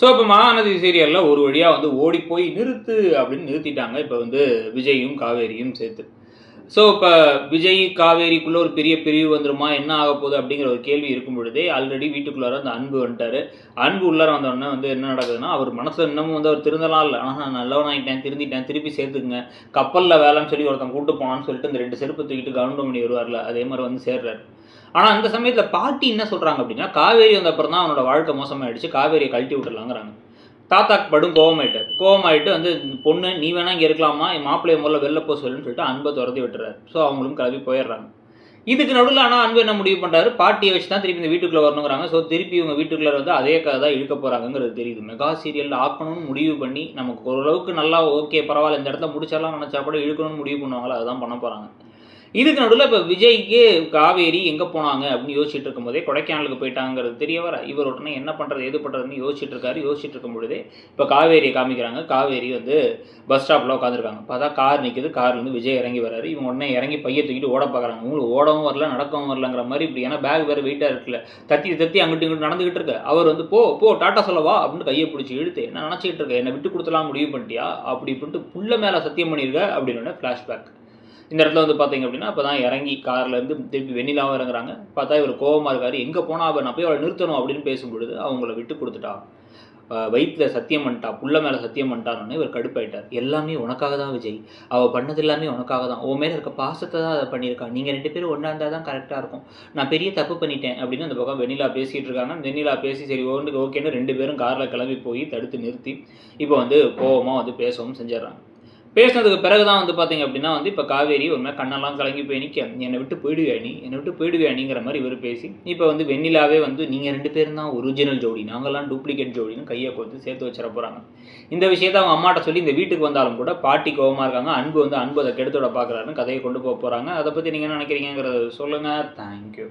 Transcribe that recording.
So இப்போ மகாநதி சீரியலில் ஒரு வழியாக வந்து ஓடி போய் நிறுத்து அப்படின்னு நிறுத்திட்டாங்க. இப்போ வந்து விஜயும் காவேரியும் சேர்த்து. ஸோ இப்போ விஜய் காவேரிக்குள்ளே ஒரு பெரிய பிரிவு வந்துருமா, என்ன ஆக போகுது அப்படிங்கிற ஒரு கேள்வி இருக்கும் பொழுதே ஆல்ரெடி வீட்டுக்குள்ளார அந்த அன்பு வந்துட்டார். அன்பு உள்ளார வந்தோடனே வந்து என்ன நடக்குதுன்னா, அவர் மனசில் இன்னமும் வந்து அவர் திருந்தலாம் இல்லை. ஆனால் நான் நல்லவனாயிட்டேன், திருந்திட்டேன், திருப்பி சேர்த்துக்குங்க. கப்பலில் வேலைன்னு சொல்லி ஒருத்தன் கூட்டு போனான்னு சொல்லிட்டு இந்த 2 செருப்பு தூக்கிட்டு கவுண்டமணி வருவார்ல, அதே மாதிரி வந்து சேர்றாரு. ஆனால் அந்த சமயத்தில் பாட்டி என்ன சொல்கிறாங்க அப்படின்னா, காவேரி வந்த அப்புறம் தான் அவனோட வாழ்க்கை மோசமாயிடுச்சு, காவேரியை கழட்டி விட்டுலாங்கிறாங்க. தாத்தாக்கு படும் கோவமாயிட்டு வந்து பொண்ணு நீ வேணா இங்கே இருக்கலாமா, என் மாப்பிள்ளைய முதல்ல வெளில போக சொல்லுன்னு சொல்லிட்டு அன்பை துரத்தி விட்டுறாரு. ஸோ அவங்களும் கிளம்பி போயிடுறாங்க. இதுக்கு நடுவில் ஆனால் அன்பு என்ன முடிவு பண்ணுறாரு, பாட்டியை வச்சு தான் திருப்பி இந்த வீட்டுக்குள்ளே வரணுங்கிறாங்க. ஸோ திருப்பி இவங்க வீட்டுக்குள்ளே வந்து அதே கதை தான் இழுக்க போகிறாங்கிறது தெரியுது. மெகா சீரியல் ஆக்கணும்னு முடிவு பண்ணி நமக்கு ஓரளவுக்கு நல்லா ஓகே பரவாயில்ல இந்த இடத்துல முடிச்சிடலாம் நினச்சா கூட இழுக்கணும்னு முடிவு பண்ணுவாங்களா, அதுதான் பண்ண போகிறாங்க. இதுக்கு நடுவில் இப்போ விஜய்க்கு காவேரி எங்கே போனாங்க அப்படின்னு யோசிச்சுட்டு இருக்கும் போதே கொடைக்கானலுக்கு போயிட்டாங்கிறது தெரிய வர இவர் உடனே என்ன பண்ணுறது எது பண்ணுறதுன்னு யோசிச்சுட்டு இருக்கும் பொழுதே இப்போ காவேரியை காமிக்கிறாங்க. காவேரி வந்து பஸ் ஸ்டாப்பில் உட்காந்துருக்காங்க. பார்த்தா கார் நிற்குது, கார்லேருந்து விஜய் இறங்கி வராரு. இவங்க உடனே இறங்கி பையை தூக்கிட்டு ஓட பார்க்குறாங்க. உங்களுக்கு ஓடவும் வரல நடக்கவும் வரலங்கிற மாதிரி இப்படி, ஏன்னா பேக் வேறு வெயிட்டாக இருக்குல்ல, தத்தி அங்கிட்டு இங்கிட்டு நடந்துகிட்டு இருக்கு. அவர் வந்து போ டாட்டா சொல்லவா அப்படின்னு கையை பிடிச்சி இழுத்து என்ன நினச்சிக்கிட்டு இருக்க, என்னை விட்டு கொடுத்தலாம் முடிவு பண்ணிட்டியா அப்படி இப்படின்ட்டு புள்ள மேலே சத்தியம் பண்ணியிருக்க அப்படின்னு ஃப்ளாஷ்பேக். இந்த இடத்துல வந்து பார்த்தீங்க அப்படின்னா அப்போ தான் இறங்கி கார்லேருந்து திருப்பி வெண்ணிலாவும் இறங்குறாங்க. பார்த்தா இவர் கோவமாக இருக்காரு. எங்கே போனால் அவள் நான் போய் அவளை நிறுத்தணும் அப்படின்னு பேசும்பொழுது அவங்கள விட்டு கொடுத்துட்டா, வயிற்றில் சத்தியம் பண்ணிட்டா, புள்ள மேலே சத்தியம் பண்ணிட்டான்னு இவர் கடுப்பாயிட்டார். எல்லாமே உனக்காக தான் விஜய், அவள் பண்ணது எல்லாமே உனக்காக தான், உன் மேலே இருக்க பாசத்தை தான் அதை பண்ணியிருக்கா, நீங்கள் 2 பேரும் ஒன்றா இருந்தால் தான் கரெக்டாக இருக்கும், நான் பெரிய தப்பு பண்ணிட்டேன் அப்படின்னு அந்த பக்கம் வெண்ணிலா பேசிகிட்டு இருக்காங்க. வெண்ணிலா பேசி சரி ஓகேன்னு 2 பேரும் காரில் கிளம்பி போய் தடுத்து நிறுத்தி இப்போ வந்து கோவமாக வந்து பேசவும் செஞ்சிடறாங்க. பேசினதுக்கு பிறகு தான் வந்து பார்த்தீங்க அப்படின்னா வந்து இப்போ காவேரி ஒரு மாதிரி கண்ணெல்லாம் கலங்கி போய் நிற்க, என்னை விட்டு போயிடுவியா நீங்கிற மாதிரி இவர் பேசி இப்போ வந்து வெண்ணிலாவே வந்து நீங்கள் 2 பேரும் தான் ஒரிஜினல் ஜோடி, நாங்கள்லாம் டூப்ளிகேட் ஜோடின்னு கையை கொடுத்து சேர்த்து வச்சிட போகிறாங்க. இந்த விஷயத்த அவங்க அம்மாட்ட சொல்லி இந்த வீட்டுக்கு வந்தாலும் கூட பாட்டி கோவமாக இருக்காங்க. அன்பு அதை கெடுத்துவிட பார்க்குறாருன்னு கதையை கொண்டு போக போகிறாங்க. அதை பற்றி நீங்கள் என்ன நினைக்கிறீங்கிறத சொல்லுங்கள். தேங்க்யூ.